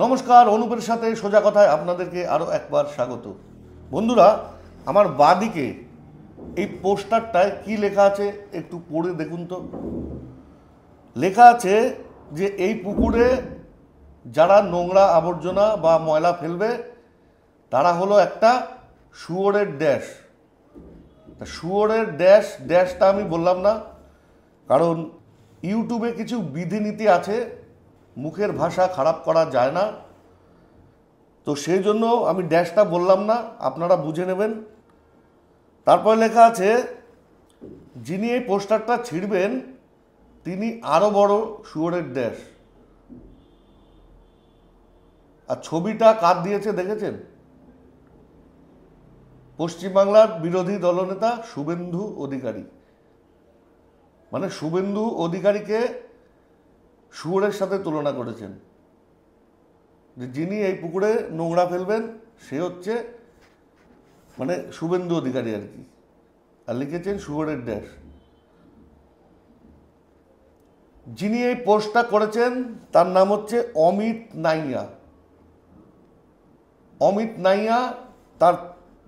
নমস্কার, অনুপের সাথে সোজা কথায় আপনাদেরকে আরও একবার স্বাগত। বন্ধুরা, আমার বাঁদিকে এই পোস্টারটায় কি লেখা আছে একটু পড়ে দেখুন তো। লেখা আছে যে এই পুকুরে যারা নোংরা আবর্জনা বা ময়লা ফেলবে তারা হলো একটা শুয়োরের ড্যাশ। শুয়োরের ড্যাশটা আমি বললাম না, কারণ ইউটিউবে কিছু বিধিনীতি আছে, মুখের ভাষা খারাপ করা যায় না, তো সেই জন্য আমি ড্যাশটা বললাম না, আপনারা বুঝে নেবেন। তারপর লেখা আছে যিনি এই পোস্টারটা ছিঁড়বেন তিনি আরও বড় শুয়োরের ড্যাশ। আর ছবিটা কার দিয়েছে দেখেছেন? পশ্চিমবাংলার বিরোধী দলনেতা শুভেন্দু অধিকারী। মানে শুভেন্দু অধিকারীকে শুয়োরের সাথে তুলনা করেছেন, যে যিনি এই পুকুরে নোংরা ফেলবেন সে হচ্ছে মানে শুভেন্দু অধিকারী আর কি, আর লিখেছেন শুয়োরের ড্যাশ। যিনি এই পোস্টটা করেছেন তার নাম হচ্ছে অমিত নাইয়া। অমিত নাইয়া, তার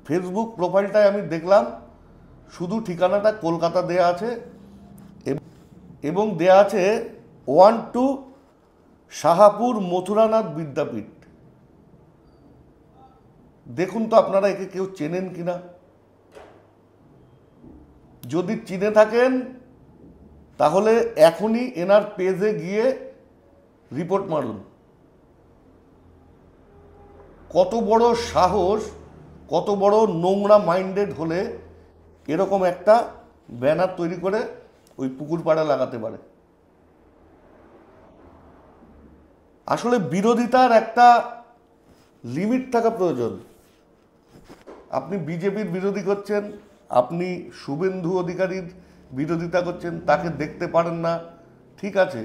ফেসবুক প্রোফাইলটায় আমি দেখলাম শুধু ঠিকানাটা কলকাতা দেয়া আছে এবং দেয়া আছে 1-2 শাহাপুর মথুরানাথ বিদ্যাপীঠ। দেখুন তো আপনারা একে কেউ চেনেন কিনা। যদি চিনে থাকেন তাহলে এখনই এনার পেজে গিয়ে রিপোর্ট মারুন। কত বড় সাহস, কত বড় নোংরা মাইন্ডেড হলে এরকম একটা ব্যানার তৈরি করে ওই পুকুর পাড়ে লাগাতে পারে। আসলে বিরোধিতার একটা লিমিট থাকা প্রয়োজন। আপনি বিজেপির বিরোধী করছেন, আপনি শুভেন্দু অধিকারীর বিরোধিতা করছেন, তাকে দেখতে পারেন না, ঠিক আছে,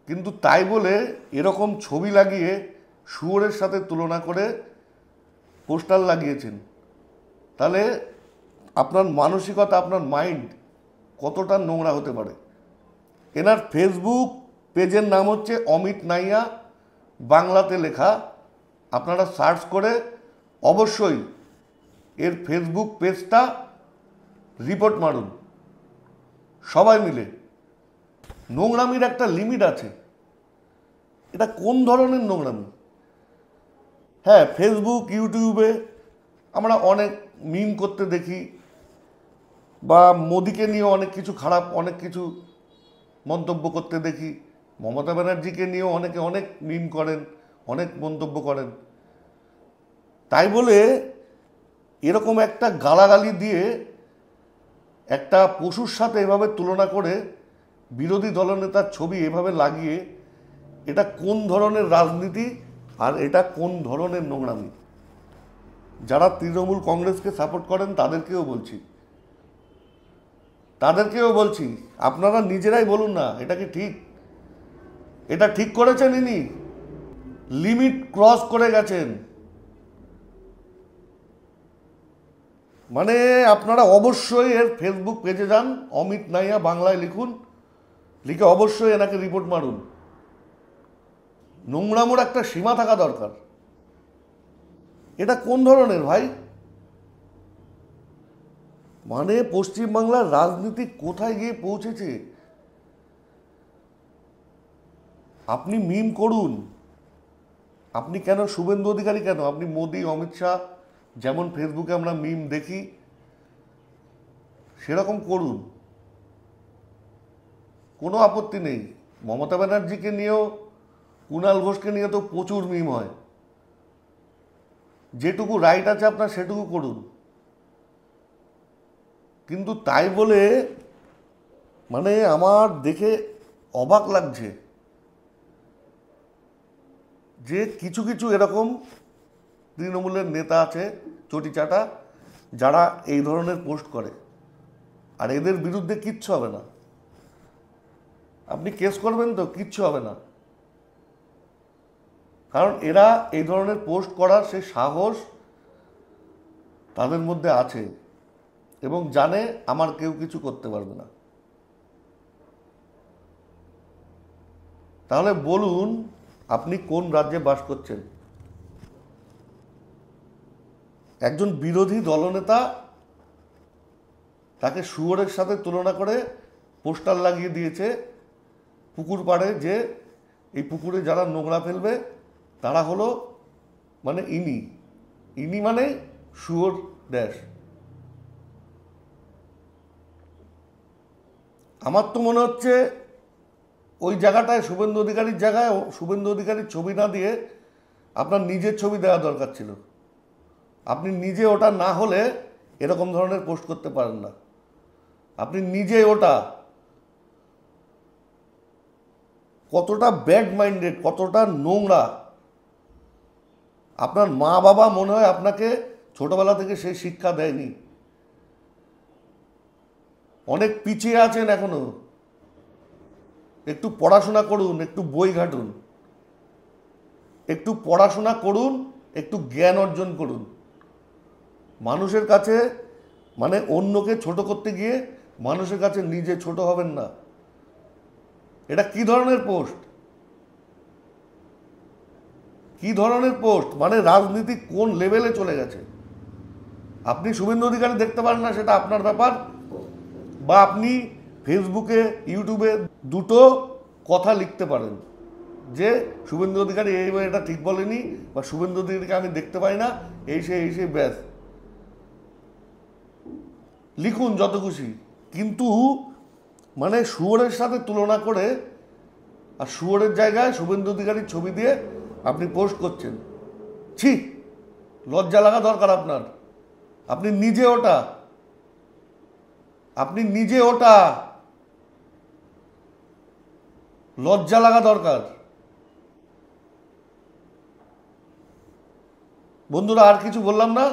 কিন্তু তাই বলে এরকম ছবি লাগিয়ে শুয়োরের সাথে তুলনা করে পোস্টার লাগিয়েছেন, তাহলে আপনার মানসিকতা, আপনার মাইন্ড কতটা নোংরা হতে পারে। এনার ফেসবুক পেজের নাম হচ্ছে অমিত নাইয়া, বাংলাতে লেখা। আপনারা সার্চ করে অবশ্যই এর ফেসবুক পেজটা রিপোর্ট মারুন সবাই মিলে। নোংরামির একটা লিমিট আছে। এটা কোন ধরনের নোংরামি? হ্যাঁ, ফেসবুক, ইউটিউবে আমরা অনেক মিম করতে দেখি, বা মোদিকে নিয়ে অনেক কিছু খারাপ, অনেক কিছু মন্তব্য করতে দেখি। মমতা ব্যানার্জিকে নিয়েও অনেকে অনেক মিম করেন, অনেক মন্তব্য করেন। তাই বলে এরকম একটা গালাগালি দিয়ে একটা পশুর সাথে এভাবে তুলনা করে বিরোধী দলনেতার ছবি এভাবে লাগিয়ে, এটা কোন ধরনের রাজনীতি আর এটা কোন ধরনের নোংরামি? যারা তৃণমূল কংগ্রেসকে সাপোর্ট করেন তাদেরকেও বলছি আপনারা নিজেরাই বলুন না, এটা কি ঠিক? এটা ঠিক করেছেন ইনি? লিমিট ক্রস করে গেছেন। মানে আপনারা অবশ্যই এর ফেসবুক পেজে যান, অমিত নাইয়া বাংলায় লিখুন, লিখে অবশ্যই এনাকে রিপোর্ট মারুন। নোংরামোর একটা সীমা থাকা দরকার। এটা কোন ধরনের ভাই? মানে পশ্চিমবাংলার রাজনীতি কোথায় গিয়ে পৌঁছেছে? আপনি মিম করুন, আপনি কেন শুভেন্দু অধিকারী কেন, আপনি মোদি, অমিত শাহ যেমন ফেসবুকে আমরা মিম দেখি সেরকম করুন, কোনো আপত্তি নেই। মমতা ব্যানার্জিকে নিয়েও, কুণাল ঘোষকে নিয়ে তো প্রচুর মিম হয়। যেটুকু রাইট আছে আপনার সেটুকু করুন, কিন্তু তাই বলে মানে আমার দেখে অবাক লাগছে যে কিছু কিছু এরকম তৃণমূলের নেতা আছে চটিচাটা, যারা এই ধরনের পোস্ট করে, আর এদের বিরুদ্ধে কিচ্ছু হবে না। আপনি কেস করবেন তো কিচ্ছু হবে না, কারণ এরা এই ধরনের পোস্ট করার সেই সাহস তাদের মধ্যে আছে এবং জানে আমার কেউ কিছু করতে পারবে না। তাহলে বলুন আপনি কোন রাজ্যে বাস করছেন? একজন বিরোধী দলনেতা তাকে শুয়োরের সাথে তুলনা করে পোস্টার লাগিয়ে দিয়েছে পুকুর পাড়ে, যে এই পুকুরে যারা নোংরা ফেলবে তারা হলো মানে ইনি মানে শুয়োর ড্যাশ। আমার তো মনে হচ্ছে ওই জায়গাটায় শুভেন্দু অধিকারীর জায়গায় শুভেন্দু অধিকারীর ছবি না দিয়ে আপনার নিজের ছবি দেওয়া দরকার ছিল। আপনি নিজে ওটা না হলে এরকম ধরনের পোস্ট করতে পারেন না। আপনি নিজে ওটা, কতটা ব্যাড মাইন্ডেড, কতটা নোংরা। আপনার মা বাবা মনে হয় আপনাকে ছোটবেলা থেকে সেই শিক্ষা দেয়নি। অনেক পিছিয়ে আছেন এখনো। একটু পড়াশোনা করুন, একটু বই ঘাটুন, একটু পড়াশোনা করুন, একটু জ্ঞান অর্জন করুন। মানুষের কাছে মানে অন্যকে ছোট করতে গিয়ে মানুষের কাছে নিজে ছোট হবেন না। এটা কি ধরনের পোস্ট? কি ধরনের পোস্ট? মানে রাজনীতি কোন লেভেলে চলে গেছে? আপনি শুভেন্দু অধিকারী দেখতে পারেন না, সেটা আপনার ব্যাপার। বা আপনি ফেসবুকে ইউটিউবে দুটো কথা লিখতে পারেন যে শুভেন্দু অধিকারী এই এটা ঠিক বলেনি, বা শুভেন্দু অধিকারীকে আমি দেখতে পাই না, এই সেই ব্যাস লিখুন যত খুশি। কিন্তু মানে শুয়োরের সাথে তুলনা করে আর শুয়োরের জায়গায় শুভেন্দু অধিকারীর ছবি দিয়ে আপনি পোস্ট করছেন। ছি, লজ্জা লাগা দরকার আপনার। আপনি নিজে ওটা, লজ্জা লাগা দরকার। বন্ধুরা, আর কিছু বললাম না।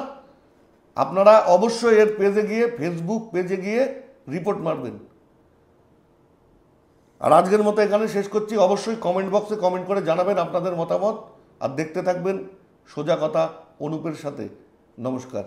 আপনারা অবশ্যই এর পেজে গিয়ে, ফেসবুক পেজে গিয়ে রিপোর্ট মারবেন। আর আজকের মতো এখানে শেষ করছি। অবশ্যই কমেন্ট বক্সে কমেন্ট করে জানাবেন আপনাদের মতামত। আর দেখতে থাকবেন সোজা কথা অনুপের সাথে। নমস্কার।